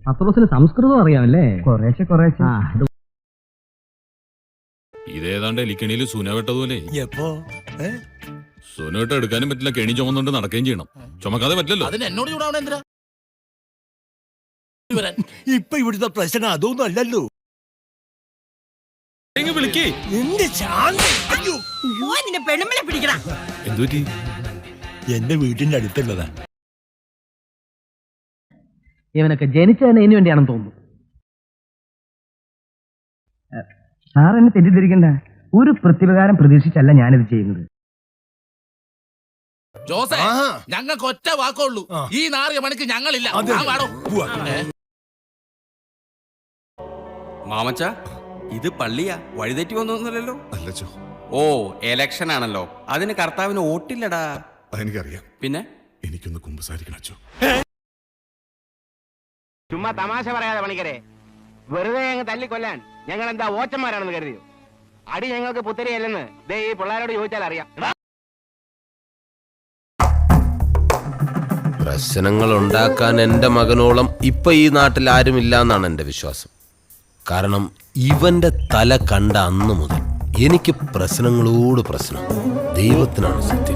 പത്രോസിന് സംസ്കൃതം അറിയാമല്ലേ? കുറേശ്ശെ. ഇതേതാണ്ട് എലിക്കണിയിൽ സുന വെട്ടതുപോലെ. എപ്പോ സുന വെട്ട എടുക്കാനും പറ്റില്ല, കെണി ചുമന്നുകൊണ്ട് നടക്കുകയും ചെയ്യണം. ചുമക്കാതെ പറ്റില്ലല്ലോ. അതിന് എന്നോട് ചൂടാവണ എന്തിനാ? ഇപ്പൊ ഇവിടുത്തെ പ്രശ്നം അതൊന്നും അല്ലല്ലോ. വിളിക്കേ എന്റെ ശാന്തി. അയ്യോ, പെണ്ണുമ്പളെ പിടിക്കണം. എന്തുപറ്റി? എന്റെ വീട്ടിന്റെ അടുത്തുള്ളതാ. ഇവനൊക്കെ ജനിച്ചതിന് ഇതിനു വേണ്ടിയാണെന്ന് തോന്നുന്നു. സാർ എന്നെ തെറ്റിദ്ധരിക്കണ്ട. ഒരു പ്രതിപകാരം പ്രതീക്ഷിച്ചല്ല ഞാനിത് ചെയ്യുന്നത്. ജോസേ, ഞങ്ങൾക്ക് ഒറ്റ വാക്കുള്ളൂ, ഈ നാറിയ മണിക്ക് ഞങ്ങളില്ല. മാമച്ച, ഇത് പള്ളിയാ, വഴിതെറ്റി വന്നൊന്നുമല്ലല്ലോ. അല്ലച്ചോ. ഓ, എലക്ഷൻ ആണല്ലോ, അതിന് കർത്താവിന് വോട്ടില്ലടാ. അതെനിക്കറിയാം. പിന്നെ എനിക്കൊന്ന് കുമ്പസാരിക്കണം അച്ചോ. ചുമ്മാ തമാശ പറയാതെ പണിക്കരെ, വെറുതെ അങ്ങ് തല്ലിക്കൊല്ലാൻ ഞങ്ങൾ എന്താ ഓച്ചന്മാരാണെന്ന് കരുതിയോ? അടി ഞങ്ങൾക്ക് പുത്തരിയല്ലെന്ന് ദേ ഈ പിള്ളേരോട് ചോദിച്ചാൽ അറിയാം. പ്രശ്നങ്ങൾ ഉണ്ടാക്കാൻ എൻ്റെ മകനോളം ഇപ്പൊ ഈ നാട്ടിൽ ആരുമില്ല എന്നാണ് എൻ്റെ വിശ്വാസം. കാരണം ഇവന്റെ തല കണ്ട അന്ന് മുതൽ എനിക്ക് പ്രശ്നങ്ങളോട് പ്രശ്നം. ദൈവത്തിനാണ് സത്യം.